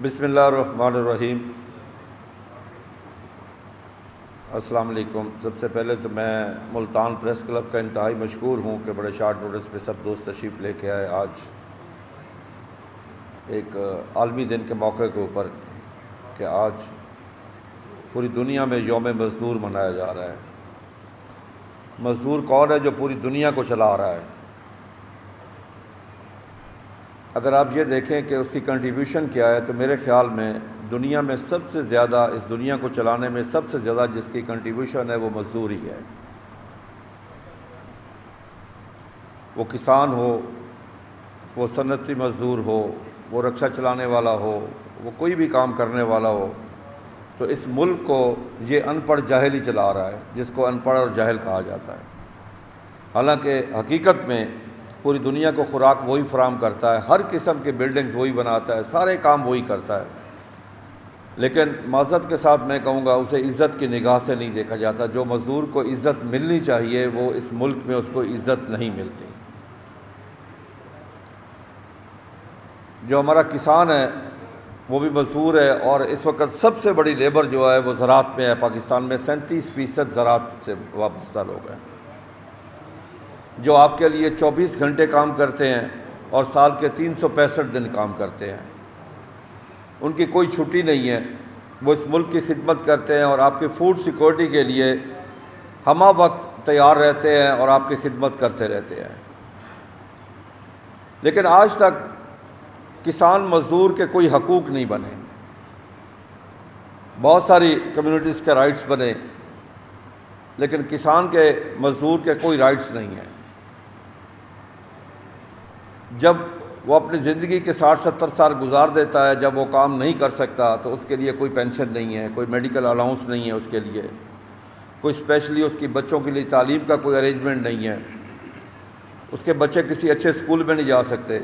بسم اللہ الرحمن الرحیم۔ السلام علیکم۔ سب سے پہلے تو میں ملتان پریس کلب کا انتہائی مشکور ہوں کہ بڑے شارٹ نوٹس پہ سب دوست تشریف لے کے آئے آج ایک عالمی دن کے موقع کے اوپر کہ آج پوری دنیا میں یوم مزدور منایا جا رہا ہے۔ مزدور کون ہے؟ جو پوری دنیا کو چلا رہا ہے۔ اگر آپ یہ دیکھیں کہ اس کی کنٹریبیوشن کیا ہے تو میرے خیال میں دنیا میں سب سے زیادہ، اس دنیا کو چلانے میں سب سے زیادہ جس کی کنٹریبیوشن ہے وہ مزدور ہی ہے۔ وہ کسان ہو، وہ صنعتی مزدور ہو، وہ رکشہ چلانے والا ہو، وہ کوئی بھی کام کرنے والا ہو، تو اس ملک کو یہ ان پڑھ جاہل ہی چلا رہا ہے، جس کو ان پڑھ اور جاہل کہا جاتا ہے۔ حالانکہ حقیقت میں پوری دنیا کو خوراک وہی فراہم کرتا ہے، ہر قسم کے بلڈنگز وہی بناتا ہے، سارے کام وہی کرتا ہے، لیکن معذرت کے ساتھ میں کہوں گا اسے عزت کی نگاہ سے نہیں دیکھا جاتا۔ جو مزدور کو عزت ملنی چاہیے وہ اس ملک میں اس کو عزت نہیں ملتی۔ جو ہمارا کسان ہے وہ بھی مزدور ہے، اور اس وقت سب سے بڑی لیبر جو ہے وہ زراعت میں ہے۔ پاکستان میں 37% زراعت سے وابستہ لوگ ہیں، جو آپ کے لیے 24 گھنٹے کام کرتے ہیں اور سال کے 365 دن کام کرتے ہیں۔ ان کی کوئی چھٹی نہیں ہے، وہ اس ملک کی خدمت کرتے ہیں اور آپ کی فوڈ سیکورٹی کے لیے ہمہ وقت تیار رہتے ہیں اور آپ کی خدمت کرتے رہتے ہیں۔ لیکن آج تک کسان مزدور کے کوئی حقوق نہیں بنے۔ بہت ساری کمیونٹیز کے رائٹس بنے، لیکن کسان کے مزدور کے کوئی رائٹس نہیں ہیں۔ جب وہ اپنی زندگی کے 60-70 سال گزار دیتا ہے، جب وہ کام نہیں کر سکتا تو اس کے لیے کوئی پینشن نہیں ہے، کوئی میڈیکل الاؤنس نہیں ہے اس کے لیے، کوئی اسپیشلی اس کی بچوں کے لیے تعلیم کا کوئی ارینجمنٹ نہیں ہے، اس کے بچے کسی اچھے اسکول میں نہیں جا سکتے۔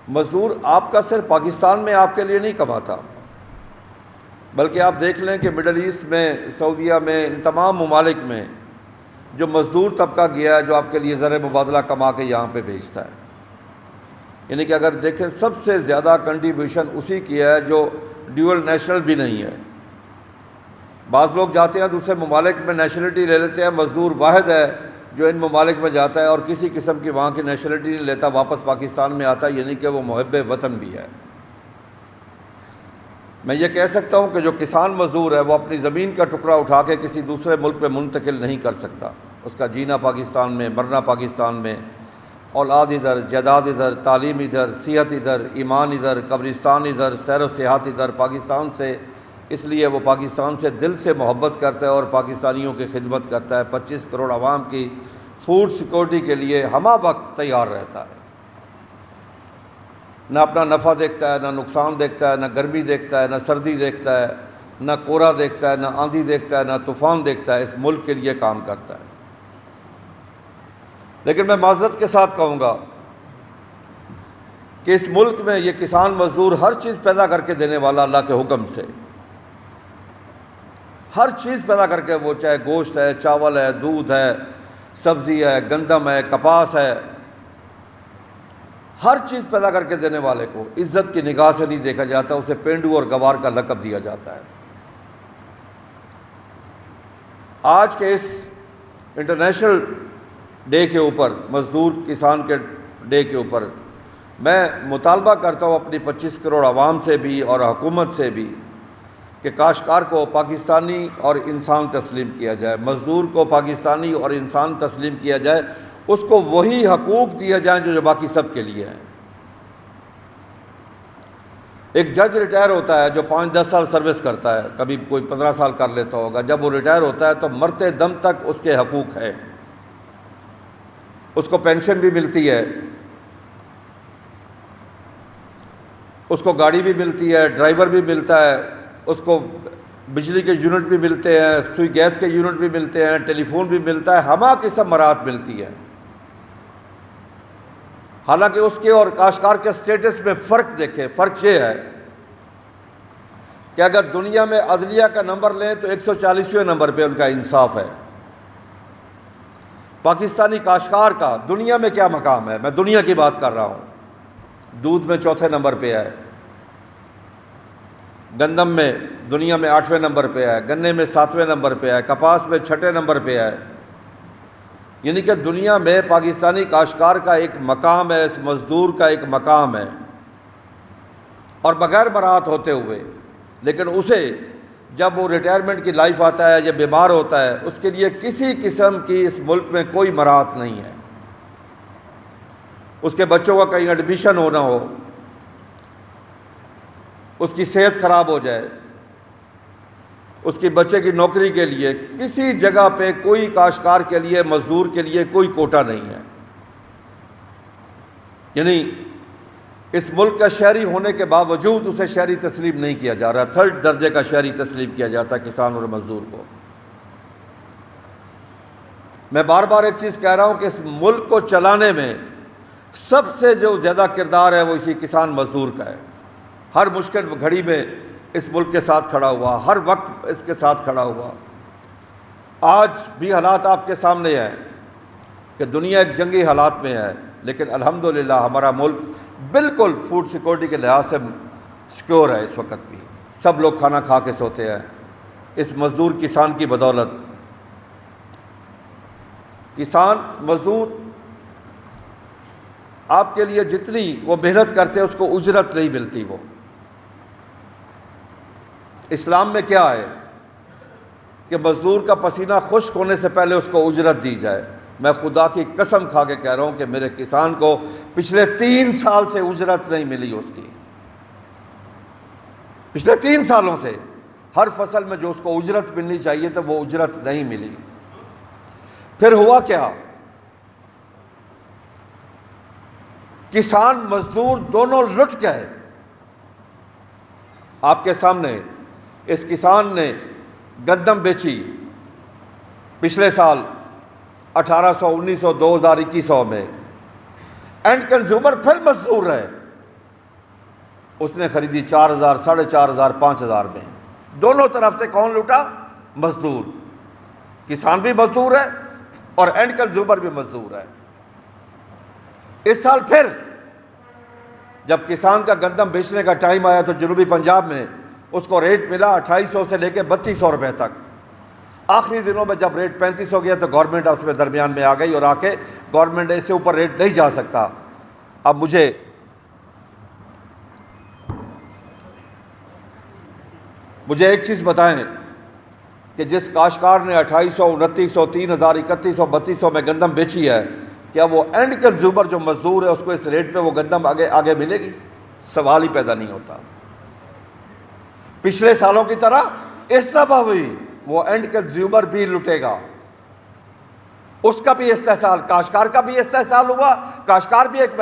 مزدور آپ کا صرف پاکستان میں آپ کے لیے نہیں کماتا، بلکہ آپ دیکھ لیں کہ مڈل ایسٹ میں، سعودیہ میں، ان تمام ممالک میں جو مزدور طبقہ گیا ہے جو آپ کے لیے زر مبادلہ کما کے یہاں پہ بھیجتا ہے، یعنی کہ اگر دیکھیں سب سے زیادہ کنٹریبیوشن اسی کی ہے جو ڈیول نیشنل بھی نہیں ہے۔ بعض لوگ جاتے ہیں دوسرے ممالک میں نیشنلٹی لے لیتے ہیں، مزدور واحد ہے جو ان ممالک میں جاتا ہے اور کسی قسم کی وہاں کی نیشنلٹی نہیں لیتا، واپس پاکستان میں آتا ہے، یعنی کہ وہ محب وطن بھی ہے۔ میں یہ کہہ سکتا ہوں کہ جو کسان مزدور ہے وہ اپنی زمین کا ٹکڑا اٹھا کے کسی دوسرے ملک میں منتقل نہیں کر سکتا۔ اس کا جینا پاکستان میں، مرنا پاکستان میں، اولاد ادھر، جائیداد ادھر، تعلیم ادھر، صحت ادھر، ایمان ادھر، قبرستان ادھر، سیر و سیاحت ادھر۔ پاکستان سے اس لیے وہ پاکستان سے دل سے محبت کرتا ہے اور پاکستانیوں کی خدمت کرتا ہے۔ 25 کروڑ عوام کی فوڈ سیکورٹی کے لیے ہمہ وقت تیار رہتا ہے، نہ اپنا نفع دیکھتا ہے، نہ نقصان دیکھتا ہے، نہ گرمی دیکھتا ہے، نہ سردی دیکھتا ہے، نہ کورا دیکھتا ہے، نہ آندھی دیکھتا ہے، نہ طوفان دیکھتا ہے، اس ملک کے لیے کام کرتا ہے۔ لیکن میں معذرت کے ساتھ کہوں گا کہ اس ملک میں یہ کسان مزدور ہر چیز پیدا کر کے دینے والا اللہ کے حکم سے، ہر چیز پیدا کر کے، وہ چاہے گوشت ہے، چاول ہے، دودھ ہے، سبزی ہے، گندم ہے، کپاس ہے، ہر چیز پیدا کر کے دینے والے کو عزت کی نگاہ سے نہیں دیکھا جاتا، اسے پینڈو اور گوار کا لقب دیا جاتا ہے۔ آج کے اس انٹرنیشنل ڈے کے اوپر، مزدور کسان کے ڈے کے اوپر، میں مطالبہ کرتا ہوں اپنی 25 کروڑ عوام سے بھی اور حکومت سے بھی کہ کاشتکار کو پاکستانی اور انسان تسلیم کیا جائے، مزدور کو پاکستانی اور انسان تسلیم کیا جائے، اس کو وہی حقوق دیے جائیں جو باقی سب کے لیے ہیں۔ ایک جج ریٹائر ہوتا ہے جو 5-10 سال سروس کرتا ہے، کبھی کوئی 15 سال کر لیتا ہوگا، جب وہ ریٹائر ہوتا ہے تو مرتے دم تک اس کے حقوق ہیں، اس کو پینشن بھی ملتی ہے، اس کو گاڑی بھی ملتی ہے، ڈرائیور بھی ملتا ہے، اس کو بجلی کے یونٹ بھی ملتے ہیں، سوئی گیس کے یونٹ بھی ملتے ہیں، ٹیلی فون بھی ملتا ہے، ہمہ قسم مراد ملتی ہے۔ حالانکہ اس کے اور کاشتکار کے سٹیٹس میں فرق دیکھیں، فرق یہ ہے کہ اگر دنیا میں عدلیہ کا نمبر لیں تو 140ویں نمبر پہ ان کا انصاف ہے۔ پاکستانی کاشتکار کا دنیا میں کیا مقام ہے؟ میں دنیا کی بات کر رہا ہوں۔ دودھ میں چوتھے نمبر پہ ہے، گندم میں دنیا میں 8ویں نمبر پہ ہے، گنے میں 7ویں نمبر پہ ہے، کپاس میں 6 نمبر پہ ہے. یعنی کہ دنیا میں پاکستانی کاشتکار کا ایک مقام ہے، اس مزدور کا ایک مقام ہے، اور بغیر مراعات ہوتے ہوئے. لیکن اسے جب وہ ریٹائرمنٹ کی لائف آتا ہے یا بیمار ہوتا ہے، اس کے لیے کسی قسم کی اس ملک میں کوئی مراعات نہیں ہے. اس کے بچوں کا کہیں ایڈمیشن ہونا ہو، اس کی صحت خراب ہو جائے، اس کی بچے کی نوکری کے لیے کسی جگہ پہ کوئی کاشتکار کے لیے، مزدور کے لیے کوئی کوٹا نہیں ہے. یعنی اس ملک کا شہری ہونے کے باوجود اسے شہری تسلیم نہیں کیا جا رہا، 3rd درجے کا شہری تسلیم کیا جاتا ہے کسان اور مزدور کو. میں بار بار ایک چیز کہہ رہا ہوں کہ اس ملک کو چلانے میں سب سے جو زیادہ کردار ہے وہ اسی کسان مزدور کا ہے. ہر مشکل گھڑی میں اس ملک کے ساتھ کھڑا ہوا، ہر وقت اس کے ساتھ کھڑا ہوا. آج بھی حالات آپ کے سامنے ہیں کہ دنیا ایک جنگی حالات میں ہے، لیکن الحمدللہ ہمارا ملک بالکل فوڈ سیکورٹی کے لحاظ سے سیکور ہے. اس وقت بھی سب لوگ کھانا کھا کے سوتے ہیں اس مزدور کسان کی بدولت. کسان مزدور آپ کے لیے جتنی وہ محنت کرتے ہیں اس کو اجرت نہیں ملتی. وہ اسلام میں کیا ہے کہ مزدور کا پسینہ خشک ہونے سے پہلے اس کو اجرت دی جائے. میں خدا کی قسم کھا کے کہہ رہا ہوں کہ میرے کسان کو پچھلے 3 سال سے اجرت نہیں ملی. اس کی پچھلے 3 سالوں سے ہر فصل میں جو اس کو اجرت ملنی چاہیے تھا وہ اجرت نہیں ملی. پھر ہوا کیا؟ کسان مزدور دونوں لٹ گئے. آپ کے سامنے اس کسان نے گندم بیچی پچھلے سال 1800، 1900، 2000، 2100 میں. اینڈ کنزیومر پھر مزدور رہے. اس نے خریدی 4000، 4500، 5000 میں. دونوں طرف سے کون لوٹا؟ مزدور. کسان بھی مزدور ہے اور اینڈ کنزیومر بھی مزدور ہے. اس سال پھر جب کسان کا گندم بیچنے کا ٹائم آیا تو جنوبی پنجاب میں اس کو ریٹ ملا 2800 سے لے کے 3200 روپے تک. آخری دنوں میں جب ریٹ 3500 گیا تو گورنمنٹ اس میں درمیان میں آ گئی اور آ کے گورنمنٹ اس سے اوپر ریٹ نہیں جا سکتا. اب مجھے ایک چیز بتائیں کہ جس کاشتکار نے 2800، 2900، 3000، 3100، 3200 میں گندم بیچی ہے، کیا وہ اینڈ کنزیومر جو مزدور ہے اس کو اس ریٹ پہ وہ گندم آگے ملے گی؟ سوال ہی پیدا نہیں ہوتا. پچھلے سالوں کی طرح اس دفعہ ہوئی وہ اینڈ کنزیومر بھی لٹے گا. اس کا بھی استحصال، کاشتکار کا بھی استحصال ہوا. کاشتکار بھی ایک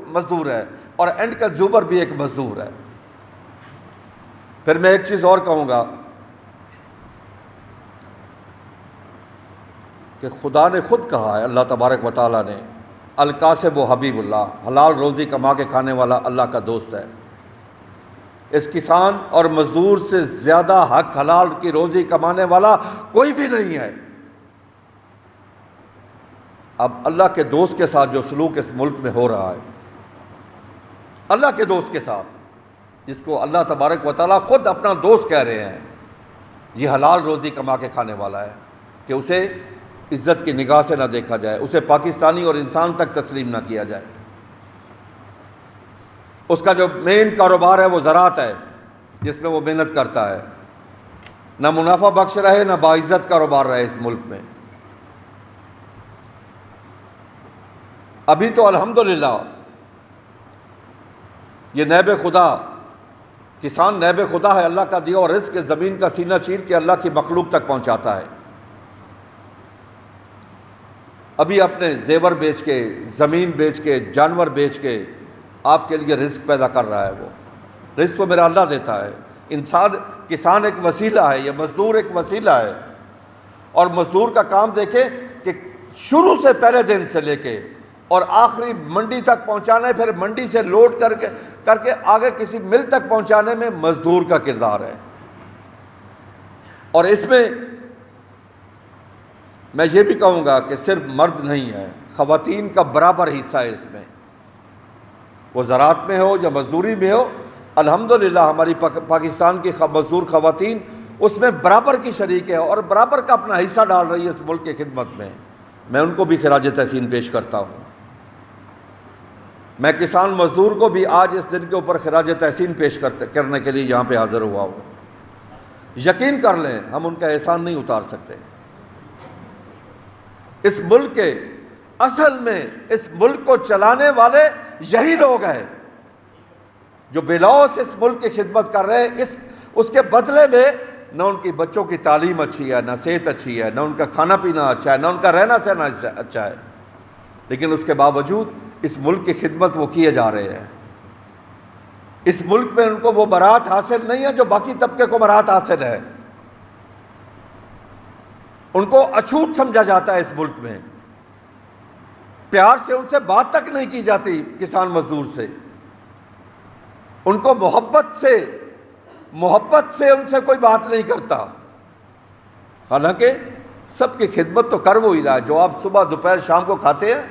مزدور ہے اور اینڈ کنزیومر بھی ایک مزدور ہے. پھر میں ایک چیز اور کہوں گا کہ خدا نے خود کہا ہے، اللہ تبارک و تعالیٰ نے، القاسب و حبیب اللہ، حلال روزی کما کے کھانے والا اللہ کا دوست ہے. اس کسان اور مزدور سے زیادہ حق حلال کی روزی کمانے والا کوئی بھی نہیں ہے. اب اللہ کے دوست کے ساتھ جو سلوک اس ملک میں ہو رہا ہے، اللہ کے دوست کے ساتھ جس کو اللہ تبارک و تعالیٰ خود اپنا دوست کہہ رہے ہیں، یہ حلال روزی کما کے کھانے والا ہے، کہ اسے عزت کی نگاہ سے نہ دیکھا جائے، اسے پاکستانی اور انسان تک تسلیم نہ کیا جائے. اس کا جو مین کاروبار ہے وہ زراعت ہے، جس میں وہ محنت کرتا ہے. نہ منافع بخش رہے نہ باعزت کاروبار رہے اس ملک میں. ابھی تو الحمدللہ یہ نیب خدا، کسان نیب خدا ہے، اللہ کا دیا اور رزق کے زمین کا سینہ چیر کے اللہ کی مخلوق تک پہنچاتا ہے. ابھی اپنے زیور بیچ کے، زمین بیچ کے، جانور بیچ کے آپ کے لیے رزق پیدا کر رہا ہے. وہ رزق تو میرا اللہ دیتا ہے. کسان ایک وسیلہ ہے، یہ مزدور ایک وسیلہ ہے. اور مزدور کا کام دیکھیں کہ شروع سے پہلے دن سے لے کے اور آخری منڈی تک پہنچانے، پھر منڈی سے لوڈ کر کے آگے کسی مل تک پہنچانے میں مزدور کا کردار ہے. اور اس میں یہ بھی کہوں گا کہ صرف مرد نہیں ہے، خواتین کا برابر حصہ ہے اس میں. وہ زراعت میں ہو یا مزدوری میں ہو، الحمدللہ ہماری پاکستان کی مزدور خواتین اس میں برابر کی شریک ہے اور برابر کا اپنا حصہ ڈال رہی ہے اس ملک کی خدمت میں. میں ان کو بھی خراج تحسین پیش کرتا ہوں. میں کسان مزدور کو بھی آج اس دن کے اوپر خراج تحسین پیش کرنے کے لیے یہاں پہ حاضر ہوا ہوں. یقین کر لیں ہم ان کا احسان نہیں اتار سکتے. اس ملک کے اصل میں اس ملک کو چلانے والے یہی لوگ ہیں جو بلوث اس ملک کی خدمت کر رہے ہیں. اس کے بدلے میں نہ ان کی بچوں کی تعلیم اچھی ہے، نہ صحت اچھی ہے، نہ ان کا کھانا پینا اچھا ہے، نہ ان کا رہنا سہنا اچھا ہے، لیکن اس کے باوجود اس ملک کی خدمت وہ کیے جا رہے ہیں. اس ملک میں ان کو وہ برات حاصل نہیں ہے جو باقی طبقے کو برات حاصل ہے. ان کو اچھوت سمجھا جاتا ہے اس ملک میں. پیار سے ان سے بات تک نہیں کی جاتی کسان مزدور سے. ان کو محبت سے ان سے کوئی بات نہیں کرتا. حالانکہ سب کی خدمت تو کر وہ ہی رہا ہے. جو آپ صبح دوپہر شام کو کھاتے ہیں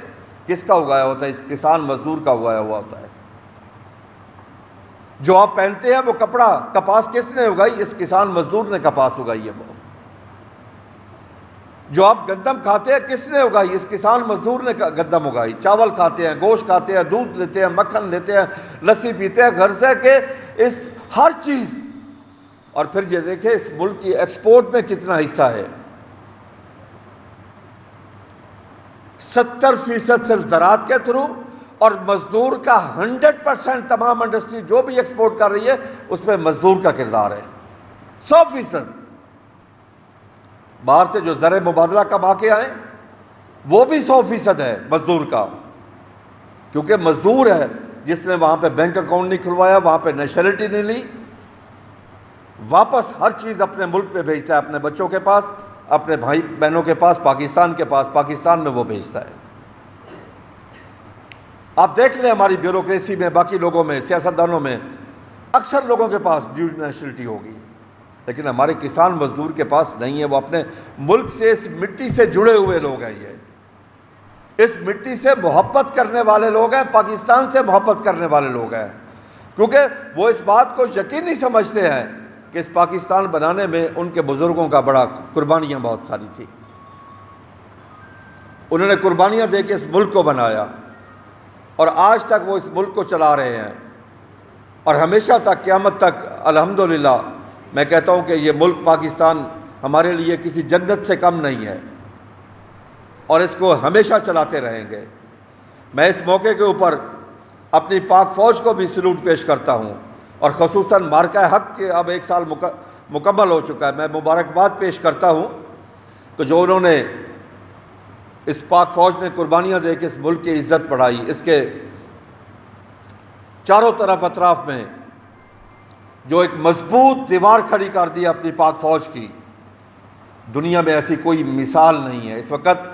کس کا اگایا ہوتا ہے؟ اس کسان مزدور کا اگایا ہوا ہوتا ہے. جو آپ پہنتے ہیں وہ کپڑا کپاس کس نے اگائی؟ اس کسان مزدور نے کپاس اگائی ہے. وہ جو آپ گندم کھاتے ہیں کس نے اگائی؟ اس کسان مزدور نے گندم اگائی. چاول کھاتے ہیں، گوشت کھاتے ہیں، دودھ لیتے ہیں، مکھن لیتے ہیں، لسی پیتے ہیں، گھر سے کہ اس ہر چیز. اور پھر یہ دیکھیں اس ملک کی ایکسپورٹ میں کتنا حصہ ہے. 70% صرف زراعت کے تھرو، اور مزدور کا 100% تمام انڈسٹری جو بھی ایکسپورٹ کر رہی ہے اس میں مزدور کا کردار ہے. 100%. باہر سے جو زر مبادلہ کما کے آئے وہ بھی 100% ہے مزدور کا، کیونکہ مزدور ہے جس نے وہاں پہ بینک اکاؤنٹ نہیں کھلوایا، وہاں پہ نیشنلٹی نہیں لی، واپس ہر چیز اپنے ملک پہ بھیجتا ہے، اپنے بچوں کے پاس، اپنے بھائی بہنوں کے پاس، پاکستان کے پاس، پاکستان میں وہ بھیجتا ہے. آپ دیکھ لیں ہماری بیوروکریسی میں، باقی لوگوں میں، سیاستدانوں میں اکثر لوگوں کے پاس ڈیو نیشنلٹی ہوگی، لیکن ہمارے کسان مزدور کے پاس نہیں ہے. وہ اپنے ملک سے، اس مٹی سے جڑے ہوئے لوگ ہیں. یہ اس مٹی سے محبت کرنے والے لوگ ہیں، پاکستان سے محبت کرنے والے لوگ ہیں، کیونکہ وہ اس بات کو یقینی سمجھتے ہیں کہ اس پاکستان بنانے میں ان کے بزرگوں کا بڑا قربانیاں بہت ساری تھی. انہوں نے قربانیاں دے کے اس ملک کو بنایا، اور آج تک وہ اس ملک کو چلا رہے ہیں، اور ہمیشہ تک، قیامت تک. الحمدللہ میں کہتا ہوں کہ یہ ملک پاکستان ہمارے لیے کسی جنت سے کم نہیں ہے، اور اس کو ہمیشہ چلاتے رہیں گے. میں اس موقع کے اوپر اپنی پاک فوج کو بھی سلوٹ پیش کرتا ہوں، اور خصوصاً مارکہ حق کے اب 1 سال مکمل ہو چکا ہے. میں مبارکباد پیش کرتا ہوں کہ جو انہوں نے اس پاک فوج نے قربانیاں دے کے اس ملک کی عزت بڑھائی، اس کے چاروں طرف اطراف میں جو ایک مضبوط دیوار کھڑی کر دی اپنی پاک فوج کی. دنیا میں ایسی کوئی مثال نہیں ہے. اس وقت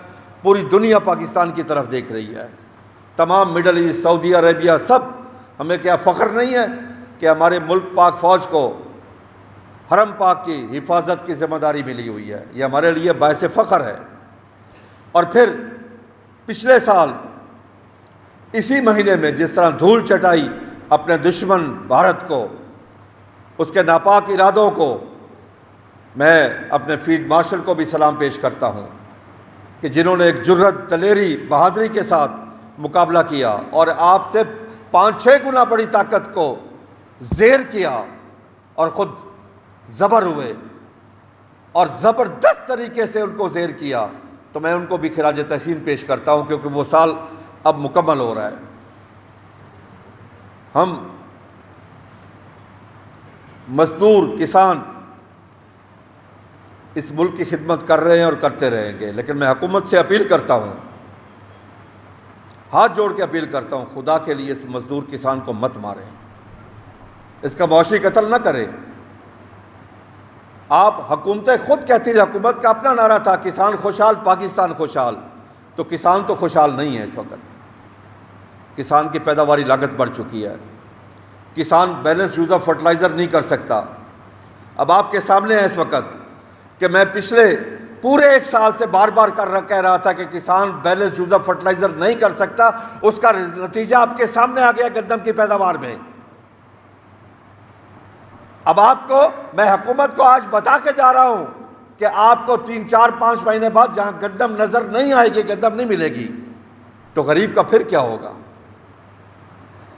پوری دنیا پاکستان کی طرف دیکھ رہی ہے. تمام مڈل ایسٹ، سعودی عربیہ، سب. ہمیں کیا فخر نہیں ہے کہ ہمارے ملک پاک فوج کو حرم پاک کی حفاظت کی ذمہ داری ملی ہوئی ہے؟ یہ ہمارے لیے باعث فخر ہے. اور پھر پچھلے سال اسی مہینے میں جس طرح دھول چٹائی اپنے دشمن بھارت کو، اس کے ناپاک ارادوں کو، میں اپنے فیلڈ مارشل کو بھی سلام پیش کرتا ہوں کہ جنہوں نے ایک جرأت، دلیری، بہادری کے ساتھ مقابلہ کیا اور آپ سے 5-6 گنا بڑی طاقت کو زیر کیا، اور خود زبر ہوئے اور زبردست طریقے سے ان کو زیر کیا. تو میں ان کو بھی خراج تحسین پیش کرتا ہوں، کیونکہ وہ سال اب مکمل ہو رہا ہے. ہم مزدور، کسان اس ملک کی خدمت کر رہے ہیں اور کرتے رہیں گے. لیکن میں حکومت سے اپیل کرتا ہوں، ہاتھ جوڑ کے اپیل کرتا ہوں، خدا کے لیے اس مزدور کسان کو مت ماریں، اس کا معاشی قتل نہ کریں. آپ حکومتیں خود کہتی رہی، حکومت کا اپنا نعرہ تھا کسان خوشحال، پاکستان خوشحال. تو کسان تو خوشحال نہیں ہے. اس وقت کسان کی پیداواری لاگت بڑھ چکی ہے. کسان بیلنس یوز آف فرٹیلائزر نہیں کر سکتا. اب آپ کے سامنے ہے اس وقت کہ میں پچھلے پورے 1 سال سے بار بار کہہ رہا تھا کہ کسان بیلنس یوز آف فرٹیلائزر نہیں کر سکتا. اس کا نتیجہ آپ کے سامنے آ گیا گندم کی پیداوار میں. اب آپ کو میں حکومت کو آج بتا کے جا رہا ہوں کہ آپ کو 3 4 5 مہینے بعد جہاں گندم نظر نہیں آئے گی، گندم نہیں ملے گی، تو غریب کا پھر کیا ہوگا؟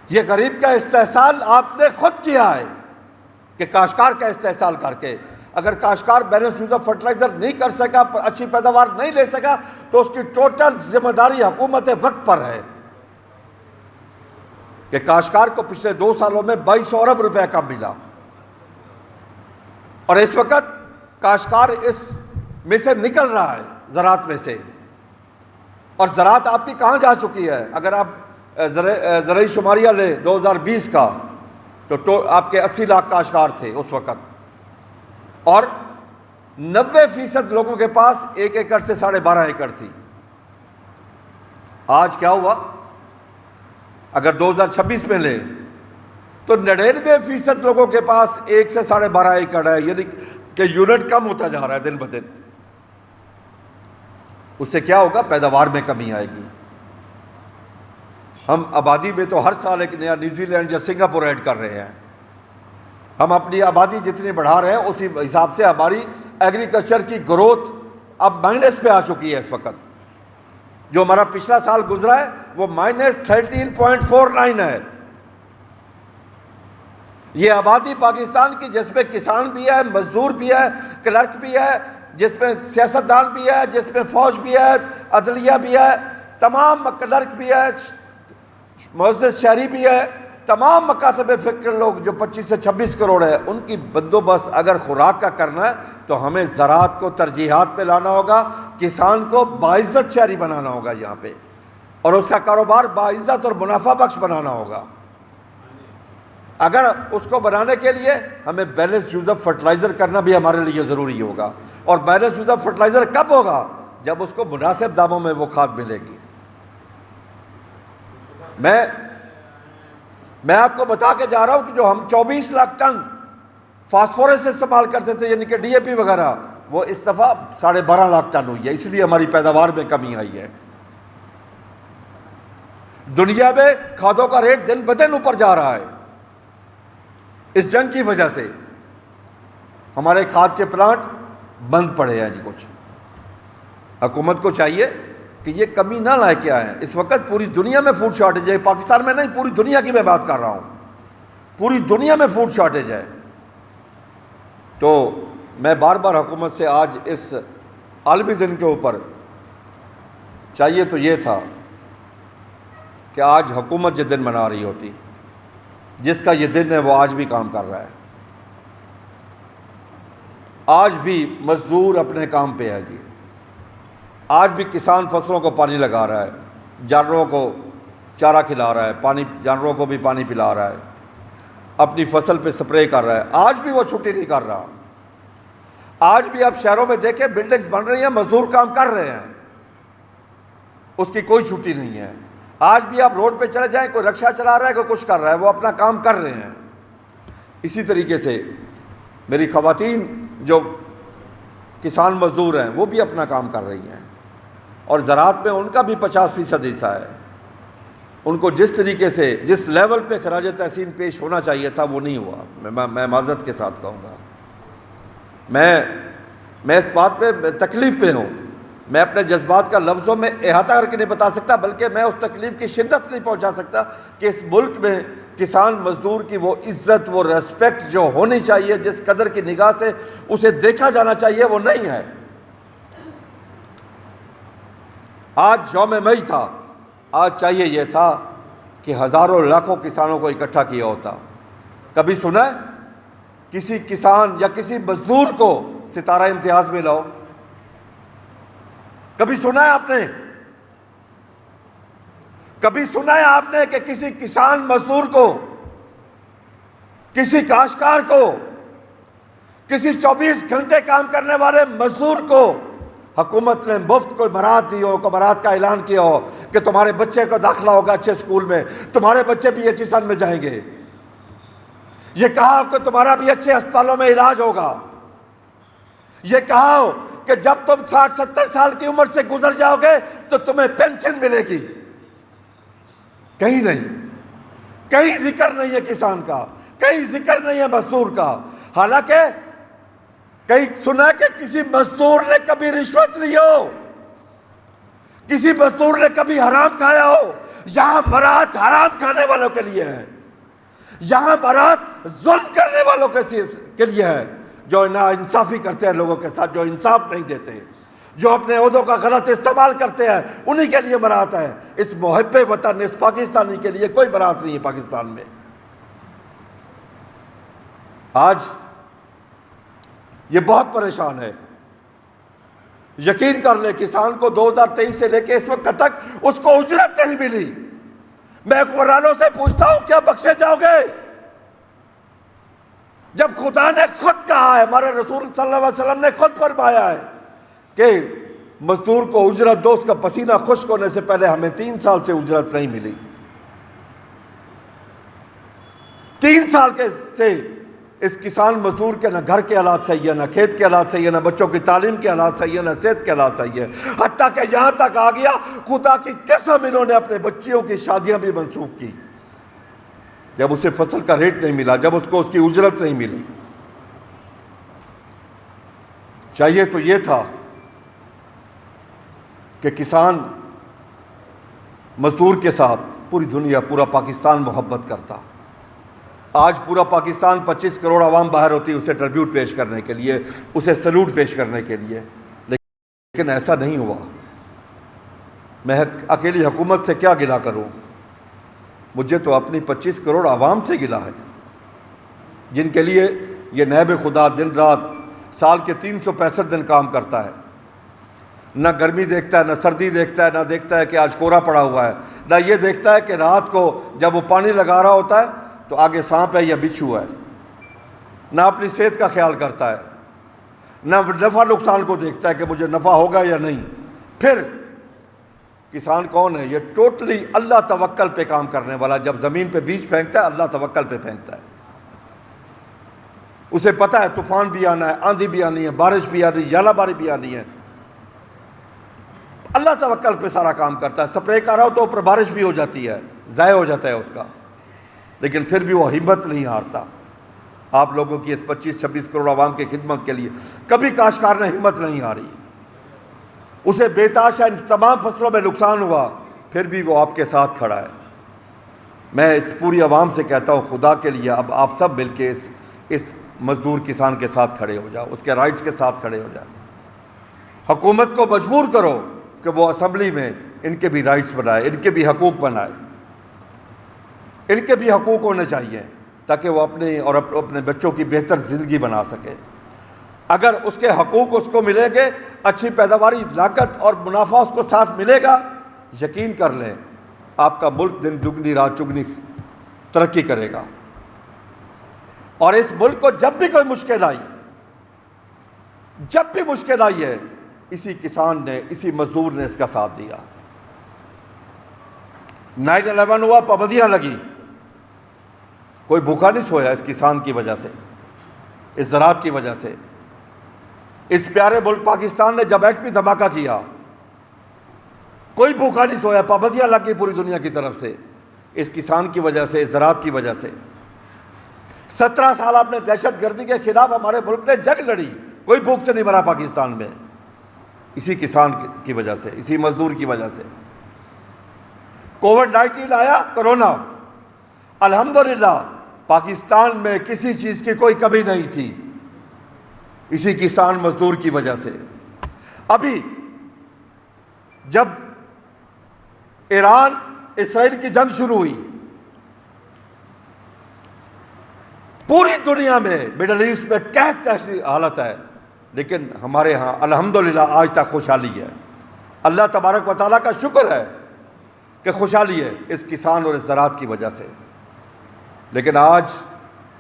یہ غریب کا استحصال آپ نے خود کیا ہے کہ کاشتکار کا استحصال کر کے، اگر کاشتکار بیلنس یوز آف فرٹیلائزر نہیں کر سکا، اچھی پیداوار نہیں لے سکا، تو اس کی ٹوٹل ذمہ داری حکومت وقت پر ہے کہ کاشتکار کو پچھلے 2 سالوں میں 2200 ارب روپے کم ملا، اور اس وقت کاشتکار اس میں سے نکل رہا ہے، زراعت میں سے، اور زراعت آپ کی کہاں جا چکی ہے؟ اگر آپ زرعی شماریہ لیں 2020 کا تو آپ کے 80 لاکھ کاشتکار تھے اس وقت، اور 90% لوگوں کے پاس 1 ایکڑ سے 12.5 ایکڑ تھی۔ آج کیا ہوا؟ اگر 2026 میں لیں تو 99% لوگوں کے پاس 1 سے 12.5 ایکڑ ہے، یعنی کہ یونٹ کم ہوتا جا رہا ہے دن بدن۔ اس سے کیا ہوگا؟ پیداوار میں کمی آئے گی۔ ہم آبادی میں تو ہر سال ایک نیا نیوزی لینڈ یا سنگاپور ایڈ کر رہے ہیں، ہم اپنی آبادی جتنی بڑھا رہے ہیں اسی حساب سے ہماری ایگریکلچر کی گروتھ اب مائنس پہ آ چکی ہے اس وقت۔ جو ہمارا پچھلا سال گزرا ہے وہ -13.49 ہے۔ یہ آبادی پاکستان کی جس میں کسان بھی ہے، مزدور بھی ہے، کلرک بھی ہے، جس میں سیاستدان بھی ہے، جس میں فوج بھی ہے، عدلیہ بھی ہے، تمام کلرک بھی ہے، معزز شہری بھی ہے، تمام مکاتب فکر لوگ جو 25 سے 26 کروڑ ہے، ان کی بندوبست اگر خوراک کا کرنا ہے تو ہمیں زراعت کو ترجیحات پہ لانا ہوگا، کسان کو باعزت شہری بنانا ہوگا یہاں پہ، اور اس کا کاروبار باعزت اور منافع بخش بنانا ہوگا۔ اگر اس کو بنانے کے لیے ہمیں بیلنس یوز آف فرٹیلائزر کرنا بھی ہمارے لیے ضروری ہوگا، اور بیلنس یوز آف فرٹیلائزر کب ہوگا؟ جب اس کو مناسب داموں میں وہ کھاد ملے گی۔ میں آپ کو بتا کے جا رہا ہوں کہ جو ہم 24 لاکھ ٹن فاسفورس استعمال کرتے تھے، یعنی کہ DAP وغیرہ، وہ اس دفعہ 12.5 لاکھ ٹن ہوئی ہے، اس لیے ہماری پیداوار میں کمی آئی ہے۔ دنیا میں کھادوں کا ریٹ دن بدن اوپر جا رہا ہے، اس جنگ کی وجہ سے ہمارے کھاد کے پلانٹ بند پڑے ہیں جی۔ کچھ حکومت کو چاہیے کہ یہ کمی نہ لائے کے آئیں۔ اس وقت پوری دنیا میں فوڈ شارٹیج ہے، پاکستان میں نہیں، پوری دنیا کی میں بات کر رہا ہوں، پوری دنیا میں فوڈ شارٹیج ہے۔ تو میں بار بار حکومت سے آج اس عالمی دن کے اوپر چاہیے تو یہ تھا کہ آج حکومت جو دن منا رہی ہوتی، جس کا یہ دن ہے وہ آج بھی کام کر رہا ہے، آج بھی مزدور اپنے کام پہ ہے جی، آج بھی کسان فصلوں کو پانی لگا رہا ہے، جانوروں کو چارہ کھلا رہا ہے، جانوروں کو بھی پانی پلا رہا ہے، اپنی فصل پہ سپرے کر رہا ہے، آج بھی وہ چھٹی نہیں کر رہا۔ آج بھی آپ شہروں میں دیکھیں بلڈنگز بن رہی ہیں، مزدور کام کر رہے ہیں، اس کی کوئی چھٹی نہیں ہے۔ آج بھی آپ روڈ پہ چلے جائیں، کوئی رکشہ چلا رہا ہے، کوئی کچھ کر رہا ہے، وہ اپنا کام کر رہے ہیں۔ اسی طریقے سے میری خواتین جو کسان مزدور ہیں وہ بھی اپنا کام کر رہی ہیں، اور زراعت میں ان کا بھی 50% حصہ ہے۔ ان کو جس طریقے سے جس لیول پہ خراج تحسین پیش ہونا چاہیے تھا وہ نہیں ہوا، میں معذرت کے ساتھ کہوں گا۔ میں اس بات پہ تکلیف پہ ہوں، میں اپنے جذبات کا لفظوں میں احاطہ کر کے نہیں بتا سکتا، بلکہ میں اس تکلیف کی شدت نہیں پہنچا سکتا کہ اس ملک میں کسان مزدور کی وہ عزت، وہ ریسپیکٹ جو ہونی چاہیے، جس قدر کی نگاہ سے اسے دیکھا جانا چاہیے، وہ نہیں ہے۔ آج یوم مئی تھا، آج چاہیے یہ تھا کہ ہزاروں لاکھوں کسانوں کو اکٹھا کیا ہوتا۔ کبھی سنا ہے کسی کسان یا کسی مزدور کو ستارہ امتیاز میں لاؤ؟ کبھی سنا ہے آپ نے؟ کبھی سنا ہے آپ نے کہ کسی کسان مزدور کو، کسی کاشتکار کو، کسی 24 گھنٹے کام کرنے والے مزدور کو حکومت نے مفت کوئی برات دی ہو، کوئی برات کا اعلان کیا ہو کہ تمہارے بچے کو داخلہ ہوگا اچھے اسکول میں، تمہارے بچے بھی اچھی سن میں جائیں گے، یہ کہا کہ تمہارا بھی اچھے اسپتالوں میں علاج ہوگا، یہ کہا ہو کہ جب تم 60-70 سال کی عمر سے گزر جاؤ گے تو تمہیں پینشن ملے گی؟ کہیں نہیں، کہیں ذکر نہیں ہے کسان کا، کہیں ذکر نہیں ہے مزدور کا۔ حالانکہ کہیں سنا کہ کسی مزدور نے کبھی رشوت لی ہو، کسی مزدور نے کبھی حرام کھایا ہو؟ یہاں برات حرام کھانے والوں کے لیے ہے، یہاں برات ظلم کرنے والوں کے لیے ہے، جو نا انصافی کرتے ہیں لوگوں کے ساتھ، جو انصاف نہیں دیتے، جو اپنے عہدوں کا غلط استعمال کرتے ہیں، انہی کے لیے برات ہے۔ اس محب وطن، اس پاکستانی کے لیے کوئی برات نہیں ہے پاکستان میں۔ آج یہ بہت پریشان ہے۔ یقین کر لیں، کسان کو 2023 سے لے کے اس وقت تک اس کو اجرت نہیں ملی۔ میں حکمرانوں سے پوچھتا ہوں، کیا بخشے جاؤ گے؟ جب خدا نے خود کہا ہے، ہمارے رسول صلی اللہ علیہ وسلم نے خود فرمایا ہے کہ مزدور کو اجرت دو، اس کا پسینہ خشک ہونے سے پہلے۔ ہمیں 3 سال سے اجرت نہیں ملی، 3 سال سے اس کسان مزدور کے نہ گھر کے حالات صحیح ہے، نہ کھیت کے حالات صحیح ہے، نہ بچوں کی تعلیم کے حالات صحیح ہے، نہ صحت کے حالات صحیح ہے۔ حتیٰ کہ یہاں تک آ گیا، خدا کی قسم انہوں نے اپنے بچیوں کی شادیاں بھی منسوخ کی جب اسے فصل کا ریٹ نہیں ملا، جب اس کو اس کی اجرت نہیں ملی۔ چاہیے تو یہ تھا کہ کسان مزدور کے ساتھ پوری دنیا، پورا پاکستان محبت کرتا۔ آج پورا پاکستان 25 کروڑ عوام باہر ہوتی ہے اسے ٹربیوٹ پیش کرنے کے لیے، اسے سلوٹ پیش کرنے کے لیے، لیکن ایسا نہیں ہوا۔ میں اکیلی حکومت سے کیا گلہ کروں؟ مجھے تو اپنی 25 کروڑ عوام سے گلہ ہے، جن کے لیے یہ نائب خدا دن رات سال کے 365 دن کام کرتا ہے۔ نہ گرمی دیکھتا ہے، نہ سردی دیکھتا ہے، نہ دیکھتا ہے کہ آج کورا پڑا ہوا ہے، نہ یہ دیکھتا ہے کہ رات کو جب وہ پانی لگا رہا ہوتا ہے تو آگے سانپ ہے یا بچھو ہے، نہ اپنی صحت کا خیال کرتا ہے، نہ نفع نقصان کو دیکھتا ہے کہ مجھے نفع ہوگا یا نہیں۔ پھر کسان کون ہے؟ یہ ٹوٹلی اللہ توکل پہ کام کرنے والا۔ جب زمین پہ بیج پھینکتا ہے، اللہ توکل پہ پھینکتا ہے۔ اسے پتہ ہے طوفان بھی آنا ہے، آندھی بھی آنی ہے، بارش بھی آنی ہے، ژالہ باری بھی آنی ہے۔ اللہ توکل پہ سارا کام کرتا ہے۔ سپرے کر رہا ہو تو اوپر بارش بھی ہو جاتی ہے، ضائع ہو جاتا ہے اس کا، لیکن پھر بھی وہ ہمت نہیں ہارتا۔ آپ لوگوں کی اس 25-26 کروڑ عوام کی خدمت کے لیے کبھی کاشتکار نے ہمت نہیں ہاری۔ اسے بے تحاشا ان تمام فصلوں میں نقصان ہوا، پھر بھی وہ آپ کے ساتھ کھڑا ہے۔ میں اس پوری عوام سے کہتا ہوں، خدا کے لیے اب آپ سب مل کے اس مزدور کسان کے ساتھ کھڑے ہو جاؤ، اس کے رائٹس کے ساتھ کھڑے ہو جاؤ۔ حکومت کو مجبور کرو کہ وہ اسمبلی میں ان کے بھی رائٹس بنائے، ان کے بھی حقوق بنائے، ان کے بھی حقوق ہونے چاہیے تاکہ وہ اپنے اور اپنے بچوں کی بہتر زندگی بنا سکے۔ اگر اس کے حقوق اس کو ملیں گے، اچھی پیداواری، لاگت اور منافع اس کو ساتھ ملے گا، یقین کر لیں آپ کا ملک دن دگنی رات چگنی ترقی کرے گا۔ اور اس ملک کو جب بھی کوئی مشکل آئی ہے، اسی کسان نے، اسی مزدور نے اس کا ساتھ دیا۔ 9/11 ہوا، پابندیاں لگی، کوئی بھوکا نہیں سویا اس کسان کی وجہ سے، اس زراعت کی وجہ سے۔ اس پیارے ملک پاکستان نے جب ایٹمی دھماکہ کیا، کوئی بھوکا نہیں سویا، پابندیاں لگ گئی پوری دنیا کی طرف سے، اس کسان کی وجہ سے، اس زراعت کی وجہ سے۔ 17 سال آپ نے دہشت گردی کے خلاف ہمارے ملک نے جنگ لڑی، کوئی بھوک سے نہیں مرا پاکستان میں، اسی کسان کی وجہ سے، اسی مزدور کی وجہ سے۔ کووڈ-19 آیا، کرونا، الحمدللہ پاکستان میں کسی چیز کی کوئی کمی نہیں تھی، اسی کسان مزدور کی وجہ سے۔ ابھی جب ایران اسرائیل کی جنگ شروع ہوئی، پوری دنیا میں مڈل ایسٹ میں قحط ایسی حالت ہے، لیکن ہمارے ہاں الحمدللہ آج تک خوشحالی ہے۔ اللہ تبارک و تعالیٰ کا شکر ہے کہ خوشحالی ہے اس کسان اور اس زراعت کی وجہ سے۔ لیکن آج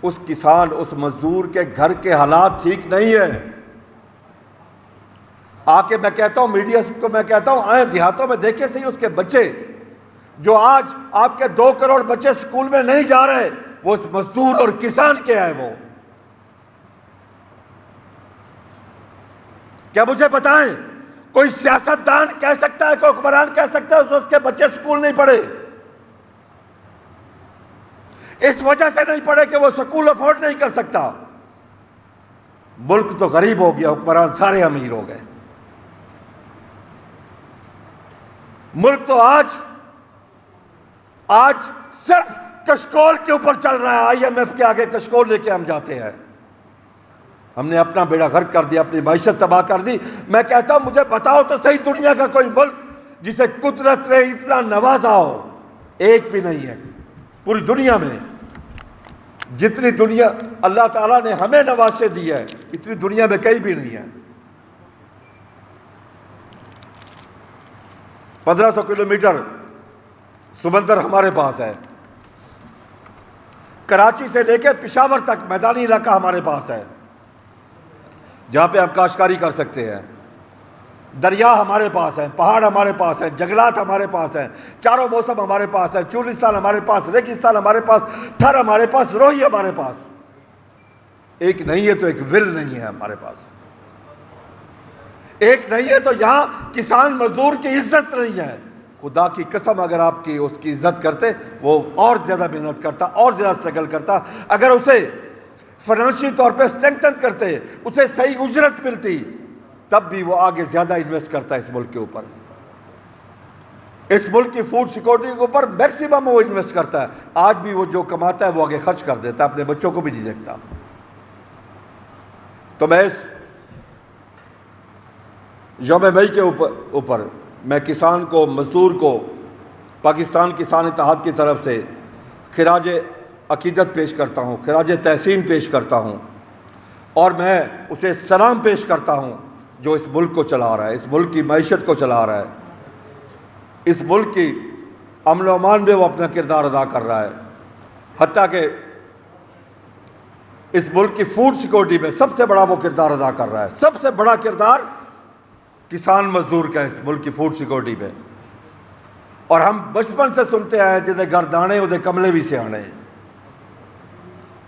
اس کسان، اس مزدور کے گھر کے حالات ٹھیک نہیں ہیں۔ آ کے میں کہتا ہوں، میڈیا کو میں کہتا ہوں، آئیں دیہاتوں میں دیکھیں صحیح اس کے بچے، جو آج آپ کے 2 کروڑ بچے سکول میں نہیں جا رہے، وہ اس مزدور اور کسان کے ہیں۔ وہ کیا مجھے بتائیں، کوئی سیاستدان کہہ سکتا ہے، کوئی حکمران کہہ سکتا ہے اس کے بچے سکول نہیں پڑھے؟ اس وجہ سے نہیں پڑھے کہ وہ سکول افورڈ نہیں کر سکتا، ملک تو غریب ہو گیا، حکمران سارے امیر ہو گئے۔ ملک تو آج صرف کشکول کے اوپر چل رہا ہے۔ IMF کے آگے کشکول لے کے ہم جاتے ہیں۔ ہم نے اپنا بیڑا غرق کر دیا، اپنی معیشت تباہ کر دی۔ میں کہتا ہوں مجھے بتاؤ تو صحیح دنیا کا کوئی ملک جسے قدرت نے اتنا نوازا ہو۔ ایک بھی نہیں ہے پوری دنیا میں۔ جتنی دنیا اللہ تعالیٰ نے ہمیں نوازشیں دی ہے اتنی دنیا میں کہیں بھی نہیں ہے۔ 1500 کلومیٹر سمندر ہمارے پاس ہے، کراچی سے لے کے پشاور تک میدانی علاقہ ہمارے پاس ہے جہاں پہ ہم کاشتکاری کر سکتے ہیں۔ دریا ہمارے پاس ہیں، پہاڑ ہمارے پاس ہیں، جنگلات ہمارے پاس ہیں، چاروں موسم ہمارے پاس ہیں، چولستان ہمارے پاس، ریگستان ہمارے پاس، تھر ہمارے پاس، روہی ہمارے پاس۔ ایک نہیں ہے تو ایک ول نہیں ہے ہمارے پاس۔ ایک نہیں ہے تو یہاں کسان مزدور کی عزت نہیں ہے۔ خدا کی قسم اگر آپ کی اس کی عزت کرتے، وہ اور زیادہ محنت کرتا، اور زیادہ اسٹرگل کرتا۔ اگر اسے فائنینشلی طور پہ اسٹرینتھن کرتے، اسے صحیح اجرت ملتی، تب بھی وہ آگے زیادہ انویسٹ کرتا ہے اس ملک کے اوپر۔ اس ملک کی فوڈ سیکورٹی کے اوپر میکسیمم وہ انویسٹ کرتا ہے۔ آج بھی وہ جو کماتا ہے وہ آگے خرچ کر دیتا ہے، اپنے بچوں کو بھی نہیں دیکھتا۔ تو میں اس یوم مئی کے اوپر میں کسان کو، مزدور کو، پاکستان کسان اتحاد کی طرف سے خراج عقیدت پیش کرتا ہوں، خراج تحسین پیش کرتا ہوں، اور میں اسے سلام پیش کرتا ہوں جو اس ملک کو چلا رہا ہے، اس ملک کی معیشت کو چلا رہا ہے، اس ملک کی امن و امان میں وہ اپنا کردار ادا کر رہا ہے۔ حتیٰ کہ اس ملک کی فوڈ سیکورٹی میں سب سے بڑا وہ کردار ادا کر رہا ہے۔ سب سے بڑا کردار کسان مزدور کا اس ملک کی فوڈ سیکورٹی میں۔ اور ہم بچپن سے سنتے آئے جدے گھر دانے ادے کملے بھی سیانے۔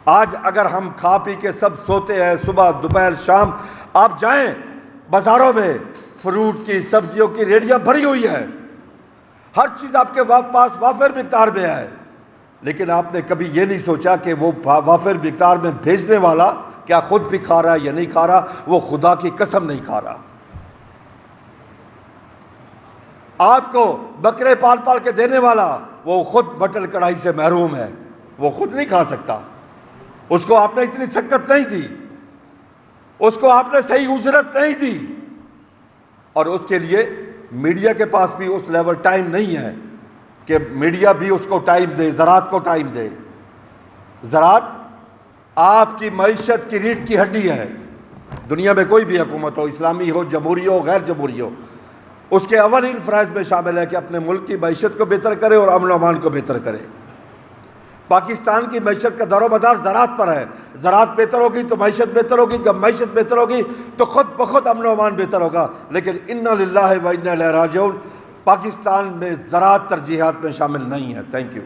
آج اگر ہم کھا پی کے سب سوتے ہیں، صبح دوپہر شام آپ جائیں بازاروں میں، فروٹ کی، سبزیوں کی ریڑیاں بھری ہوئی ہے، ہر چیز آپ کے پاس وافر مقدار میں ہے، لیکن آپ نے کبھی یہ نہیں سوچا کہ وہ وافر مقدار میں بھیجنے والا کیا خود بھی کھا رہا ہے یا نہیں کھا رہا؟ وہ خدا کی قسم نہیں کھا رہا۔ آپ کو بکرے پال پال کے دینے والا وہ خود مٹن کڑھائی سے محروم ہے، وہ خود نہیں کھا سکتا، اس کو آپ نے اتنی سکت نہیں دی، اس کو آپ نے صحیح اجرت نہیں دی، اور اس کے لیے میڈیا کے پاس بھی اس لیول ٹائم نہیں ہے کہ میڈیا بھی اس کو ٹائم دے، زراعت کو ٹائم دے۔ زراعت آپ کی معیشت کی ریڑھ کی ہڈی ہے۔ دنیا میں کوئی بھی حکومت ہو، اسلامی ہو، جمہوری ہو، غیر جمہوری ہو، اس کے اولین فرائض میں شامل ہے کہ اپنے ملک کی معیشت کو بہتر کرے اور امن و امان کو بہتر کرے۔ پاکستان کی معیشت کا دار و مدار زراعت پر ہے۔ زراعت بہتر ہوگی تو معیشت بہتر ہوگی، جب معیشت بہتر ہوگی تو خود بخود امن و امان بہتر ہوگا۔ لیکن انا للہ و انا الیہ راجعون، پاکستان میں زراعت ترجیحات میں شامل نہیں ہے۔ Thank you.